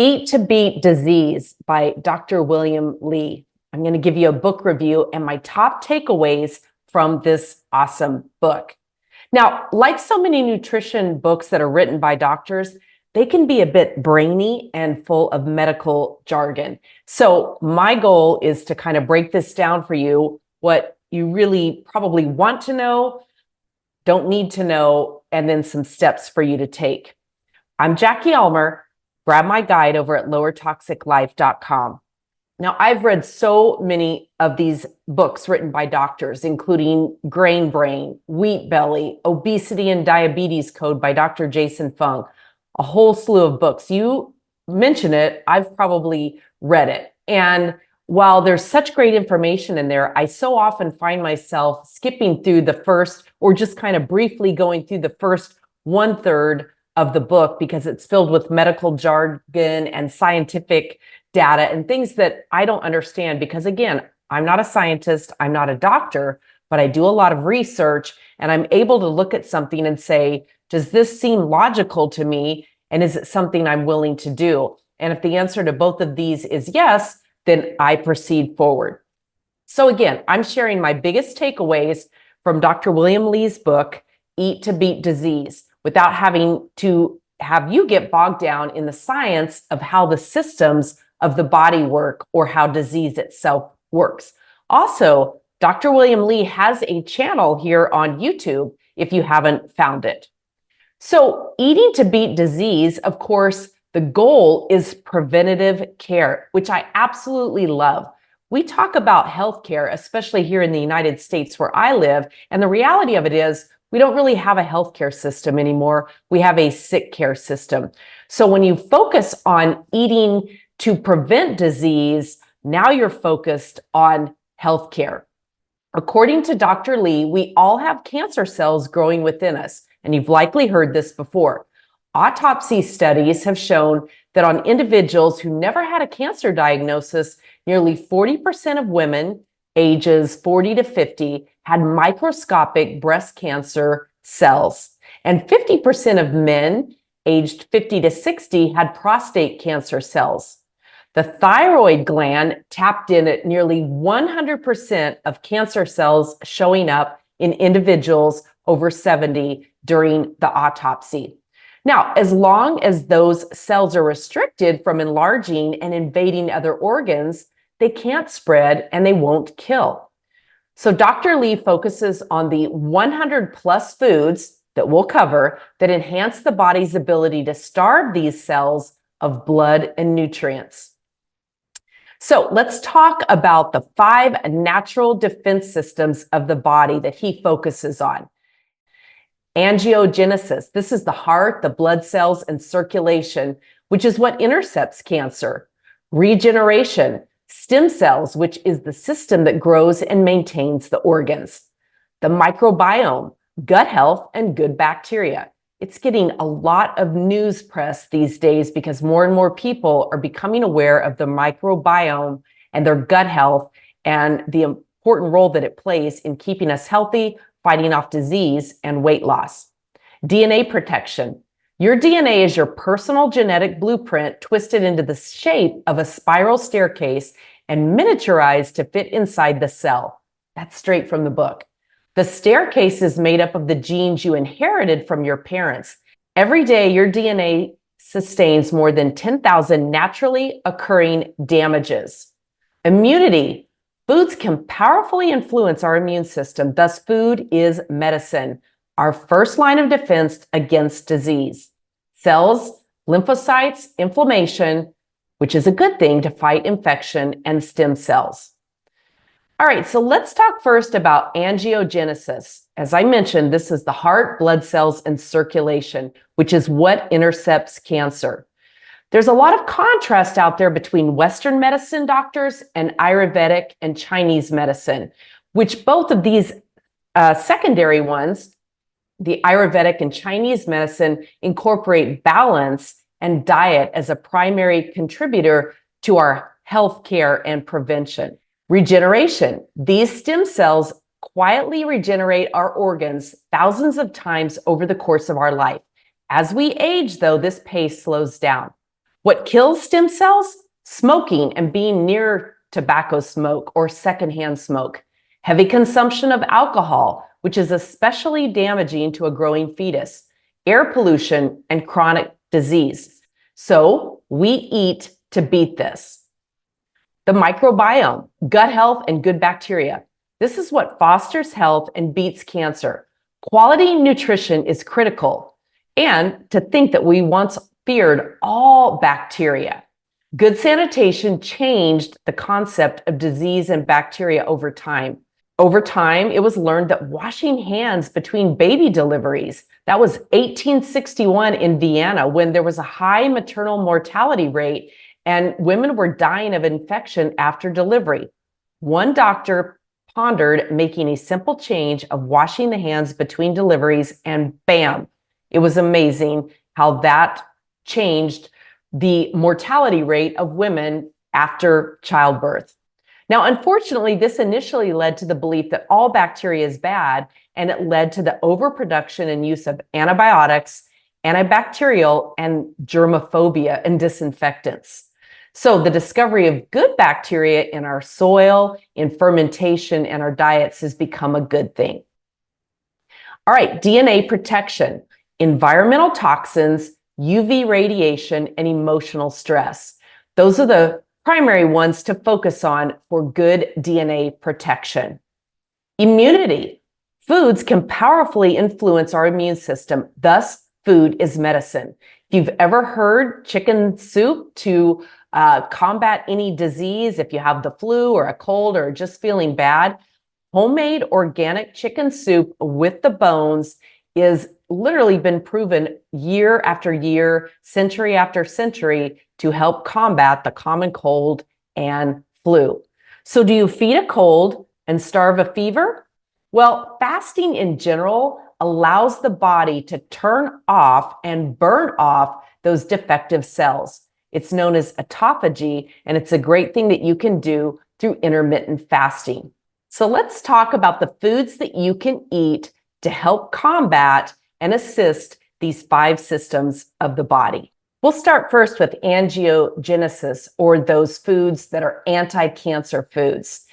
Eat to Beat Disease by Dr. William Li. I'm going to give you a book review and my top takeaways from this awesome book. Now, like so many nutrition books that are written by doctors, they can be a bit brainy and full of medical jargon. So my goal is to kind of break this down for you, what you really probably want to know, don't need to know, and then some steps for you to take. I'm Jackie Elmer. Grab my guide over at lowertoxiclife.com. Now, I've read so many of these books written by doctors, including Grain Brain, Wheat Belly, Obesity and Diabetes Code by Dr. Jason Fung, a whole slew of books. You mention it, I've probably read it. And while there's such great information in there, I so often find myself skipping through the first, or just kind of briefly going through the first 1/3 of the book because it's filled with medical jargon and scientific data and things that I don't understand because, again, I'm not a scientist, I'm not a doctor, but I do a lot of research and I'm able to look at something and say, does this seem logical to me? And is it something I'm willing to do? And if the answer to both of these is yes, then I proceed forward. So again, I'm sharing my biggest takeaways from Dr. William Li's book, Eat to Beat Disease, without having to have you get bogged down in the science of how the systems of the body work or how disease itself works. Also, Dr. William Li has a channel here on YouTube if you haven't found it. So eating to beat disease, of course, the goal is preventative care, which I absolutely love. We talk about healthcare, especially here in the United States where I live, and the reality of it is we don't really have a healthcare system anymore. We have a sick care system. So when you focus on eating to prevent disease, now you're focused on healthcare. According to Dr. Li, we all have cancer cells growing within us, and you've likely heard this before. Autopsy studies have shown that on individuals who never had a cancer diagnosis, nearly 40% of women ages 40 to 50 had microscopic breast cancer cells, and 50% of men aged 50 to 60 had prostate cancer cells. The thyroid gland tapped in at nearly 100% of cancer cells showing up in individuals over 70 during the autopsy. Now, as long as those cells are restricted from enlarging and invading other organs, they can't spread and they won't kill. So Dr. Li focuses on the 100 plus foods that we'll cover that enhance the body's ability to starve these cells of blood and nutrients. So let's talk about the 5 natural defense systems of the body that he focuses on. Angiogenesis. This is the heart, the blood cells, and circulation, which is what intercepts cancer. Regeneration. Stem cells, which is the system that grows and maintains the organs. The microbiome, gut health, and good bacteria. It's getting a lot of news press these days because more and more people are becoming aware of the microbiome and their gut health and the important role that it plays in keeping us healthy, fighting off disease, and weight loss. DNA protection. Your DNA is your personal genetic blueprint twisted into the shape of a spiral staircase and miniaturized to fit inside the cell. That's straight from the book. The staircase is made up of the genes you inherited from your parents. Every day, your DNA sustains more than 10,000 naturally occurring damages. Immunity. Foods can powerfully influence our immune system. Thus, food is medicine, our first line of defense against disease. Cells, lymphocytes, inflammation, which is a good thing to fight infection, and stem cells. All right, so let's talk first about angiogenesis. As I mentioned, this is the heart, blood cells, and circulation, which is what intercepts cancer. There's a lot of contrast out there between Western medicine doctors and Ayurvedic and Chinese medicine, which both of these secondary ones, the Ayurvedic and Chinese medicine, incorporate balance and diet as a primary contributor to our health care and prevention. Regeneration. These stem cells quietly regenerate our organs thousands of times over the course of our life. As we age, though, this pace slows down. What kills stem cells? Smoking and being near tobacco smoke or secondhand smoke. Heavy consumption of alcohol, which is especially damaging to a growing fetus. Air pollution and chronic disease. So we eat to beat this. The microbiome, gut health and good bacteria. This is what fosters health and beats cancer. Quality nutrition is critical. And to think that we once feared all bacteria. Good sanitation changed the concept of disease and bacteria over time. Over time, it was learned that washing hands between baby deliveries, that was 1861 in Vienna, when there was a high maternal mortality rate and women were dying of infection after delivery. One doctor pondered making a simple change of washing the hands between deliveries, and bam, it was amazing how that changed the mortality rate of women after childbirth. Now, unfortunately, this initially led to the belief that all bacteria is bad, and it led to the overproduction and use of antibiotics, antibacterial, and germophobia and disinfectants. So the discovery of good bacteria in our soil, in fermentation, and our diets has become a good thing. All right, DNA protection, environmental toxins, UV radiation, and emotional stress. Those are the primary ones to focus on for good DNA protection. Immunity. Foods can powerfully influence our immune system. Thus, food is medicine. If you've ever heard chicken soup to combat any disease, if you have the flu or a cold or just feeling bad, homemade organic chicken soup with the bones is literally been proven year after year, century after century, to help combat the common cold and flu. So do you feed a cold and starve a fever? Well, fasting in general allows the body to turn off and burn off those defective cells. It's known as autophagy, and it's a great thing that you can do through intermittent fasting. So let's talk about the foods that you can eat to help combat and assist these 5 systems of the body. We'll start first with angiogenesis, or those foods that are anti-cancer foods.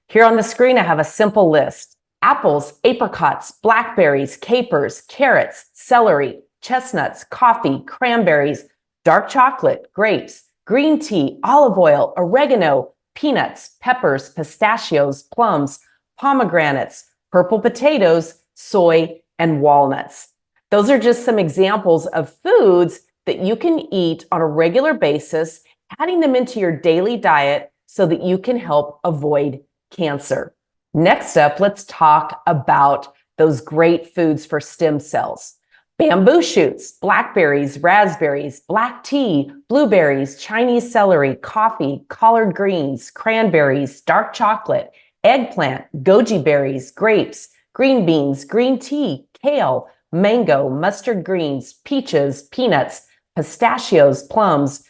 Here on the screen, I have a simple list. Apples, apricots, blackberries, capers, carrots, celery, chestnuts, coffee, cranberries, dark chocolate, grapes, green tea, olive oil, oregano, peanuts, peppers, pistachios, plums, pomegranates, purple potatoes, soy, and walnuts. Those are just some examples of foods that you can eat on a regular basis, adding them into your daily diet so that you can help avoid cancer. Next up, let's talk about those great foods for stem cells. Bamboo shoots, blackberries, raspberries, black tea, blueberries, Chinese celery, coffee, collard greens, cranberries, dark chocolate, eggplant, goji berries, grapes, green beans, green tea, kale, mango, mustard greens, peaches, peanuts, pistachios, plums,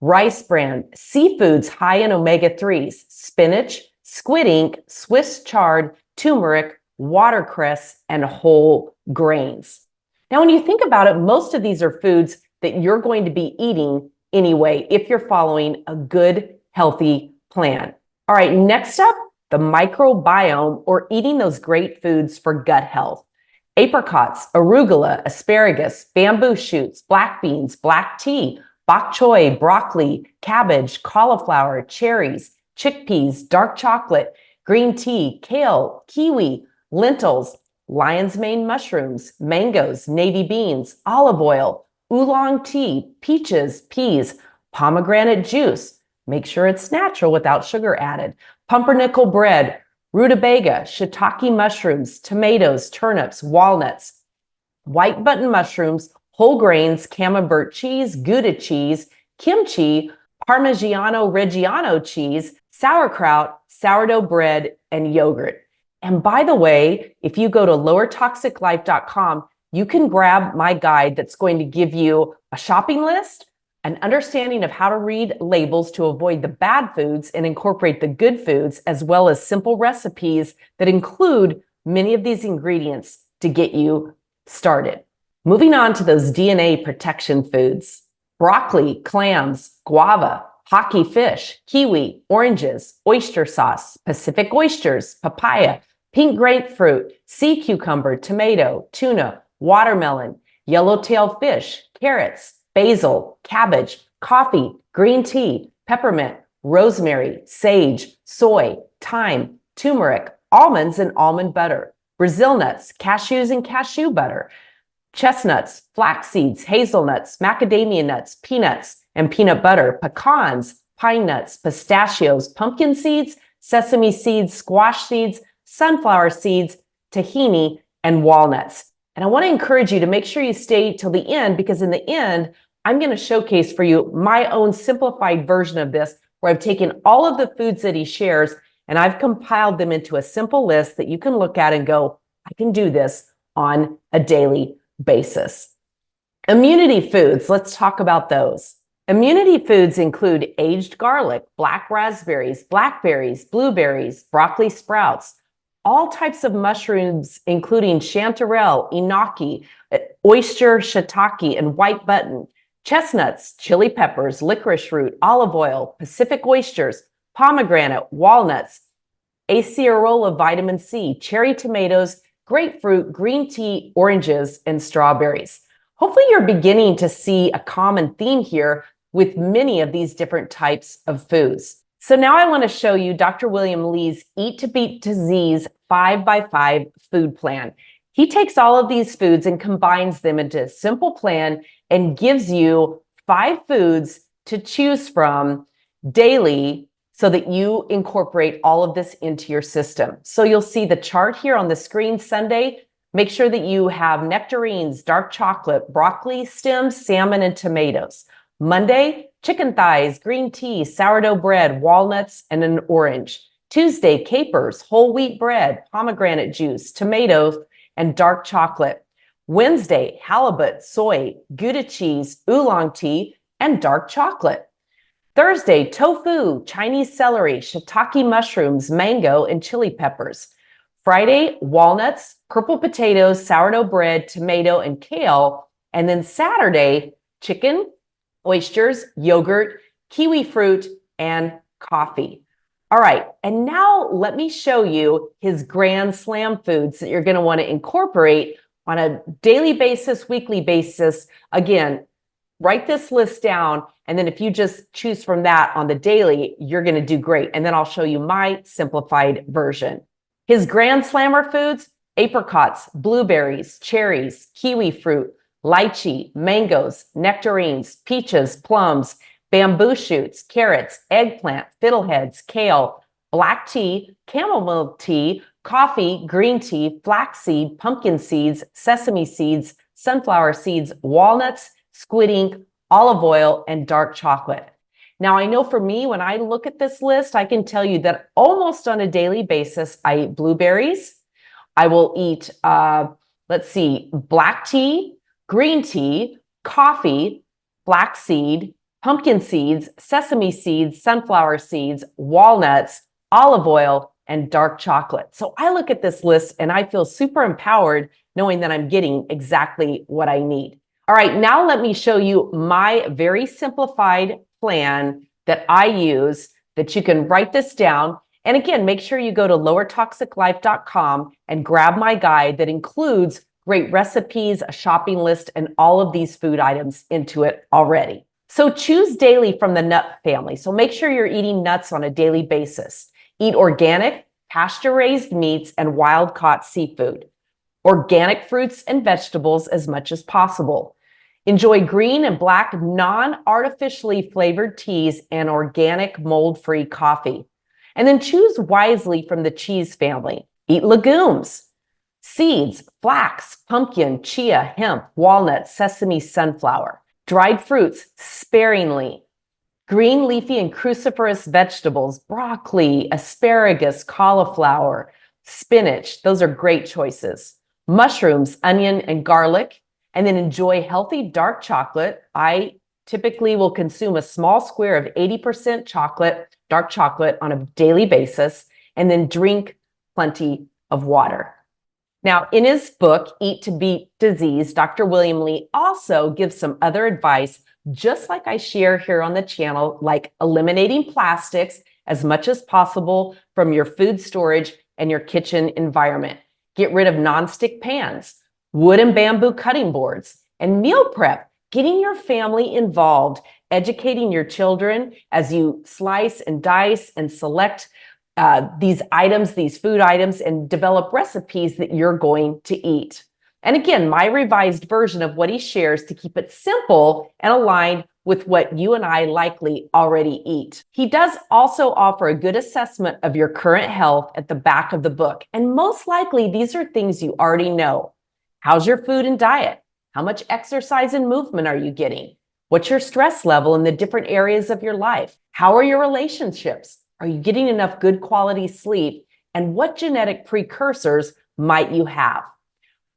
rice bran, seafoods high in omega-3s, spinach, squid ink, Swiss chard, turmeric, watercress, and whole grains. Now, when you think about it, most of these are foods that you're going to be eating anyway if you're following a good, healthy plan. All right, next up, the microbiome, or eating those great foods for gut health. Apricots, arugula, asparagus, bamboo shoots, black beans, black tea, bok choy, broccoli, cabbage, cauliflower, cherries, chickpeas, dark chocolate, green tea, kale, kiwi, lentils, lion's mane mushrooms, mangoes, navy beans, olive oil, oolong tea, peaches, peas, pomegranate juice. Make sure it's natural without sugar added. Pumpernickel bread, rutabaga, shiitake mushrooms, tomatoes, turnips, walnuts, white button mushrooms, whole grains, camembert cheese, Gouda cheese, kimchi, Parmigiano Reggiano cheese, sauerkraut, sourdough bread, and yogurt. And by the way, if you go to lowertoxiclife.com, you can grab my guide that's going to give you a shopping list, an understanding of how to read labels to avoid the bad foods and incorporate the good foods, as well as simple recipes that include many of these ingredients to get you started. Moving on to those DNA protection foods. broccoli, clams, guava, hockey fish, kiwi, oranges, oyster sauce, Pacific oysters, papaya, pink grapefruit, sea cucumber, tomato, tuna, watermelon, yellowtail fish, carrots, basil, cabbage, coffee, green tea, peppermint, rosemary, sage, soy, thyme, turmeric, almonds and almond butter, Brazil nuts, cashews and cashew butter, chestnuts, flax seeds, hazelnuts, macadamia nuts, peanuts and peanut butter, pecans, pine nuts, pistachios, pumpkin seeds, sesame seeds, squash seeds, sunflower seeds, tahini, and walnuts. And I want to encourage you to make sure you stay till the end, because in the end, I'm going to showcase for you my own simplified version of this, where I've taken all of the foods that he shares and I've compiled them into a simple list that you can look at and go, I can do this on a daily basis. Immunity foods, let's talk about those. Immunity foods include aged garlic, black raspberries, blackberries, blueberries, broccoli sprouts, all types of mushrooms, including chanterelle, enoki, oyster shiitake, and white button, chestnuts, chili peppers, licorice root, olive oil, Pacific oysters, pomegranate, walnuts, acerola vitamin C, cherry tomatoes, grapefruit, green tea, oranges, and strawberries. Hopefully you're beginning to see a common theme here with many of these different types of foods. So now I want to show you Dr. William Li's Eat to Beat Disease 5x5 food plan. He takes all of these foods and combines them into a simple plan and gives you 5 foods to choose from daily so that you incorporate all of this into your system. So you'll see the chart here on the screen. Sunday, make sure that you have nectarines, dark chocolate, broccoli stems, salmon, and tomatoes. Monday, chicken thighs, green tea, sourdough bread, walnuts, and an orange. Tuesday, capers, whole wheat bread, pomegranate juice, tomatoes, and dark chocolate. Wednesday, halibut, soy, Gouda cheese, oolong tea, and dark chocolate. Thursday, tofu, Chinese celery, shiitake mushrooms, mango, and chili peppers. Friday, walnuts, purple potatoes, sourdough bread, tomato, and kale. And then Saturday, chicken, oysters, yogurt, kiwi fruit, and coffee. All right, and now let me show you his Grand Slam foods that you're going to want to incorporate on a daily basis, weekly basis. Again, write this list down, and then if you just choose from that on the daily, you're going to do great. And then I'll show you my simplified version. His Grand Slammer foods: apricots, blueberries, cherries, kiwi fruit, lychee, mangoes, nectarines, peaches, plums, bamboo shoots, carrots, eggplant, fiddleheads, kale, black tea, chamomile tea, coffee, green tea, flaxseed, pumpkin seeds, sesame seeds, sunflower seeds, walnuts, squid ink, olive oil, and dark chocolate. Now, I know for me, when I look at this list, I can tell you that almost on a daily basis, I eat blueberries. I will eat, black tea, green tea, coffee, flaxseed, pumpkin seeds, sesame seeds, sunflower seeds, walnuts, olive oil, and dark chocolate. So I look at this list and I feel super empowered knowing that I'm getting exactly what I need. All right, now let me show you my very simplified plan that I use, that you can write this down. And again, make sure you go to lowertoxiclife.com and grab my guide that includes great recipes, a shopping list, and all of these food items into it already. So choose daily from the nut family. So make sure you're eating nuts on a daily basis. Eat organic, pasture-raised meats and wild-caught seafood. Organic fruits and vegetables as much as possible. Enjoy green and black non-artificially flavored teas and organic mold-free coffee. And then choose wisely from the cheese family. Eat legumes, seeds, flax, pumpkin, chia, hemp, walnut, sesame, sunflower. Dried fruits sparingly. Green, leafy, and cruciferous vegetables, broccoli, asparagus, cauliflower, spinach. Those are great choices. Mushrooms, onion, and garlic. And then enjoy healthy dark chocolate. I typically will consume a small square of 80% chocolate, dark chocolate on a daily basis, and then drink plenty of water. Now, in his book, Eat to Beat Disease, Dr. William Li also gives some other advice, just like I share here on the channel, like eliminating plastics as much as possible from your food storage and your kitchen environment. Get rid of nonstick pans, wood and bamboo cutting boards, and meal prep, getting your family involved, educating your children as you slice and dice and select these items, these food items, and develop recipes that you're going to eat. And again, my revised version of what he shares to keep it simple and aligned with what you and I likely already eat. He does also offer a good assessment of your current health at the back of the book. And most likely, these are things you already know. How's your food and diet? How much exercise and movement are you getting? What's your stress level in the different areas of your life? How are your relationships? Are you getting enough good quality sleep? And what genetic precursors might you have?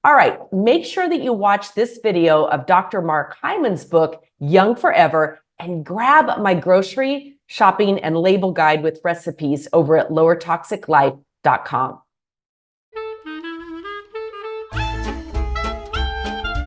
All right, make sure that you watch this video of Dr. Mark Hyman's book, Young Forever, and grab my grocery, shopping, and label guide with recipes over at lowertoxiclife.com.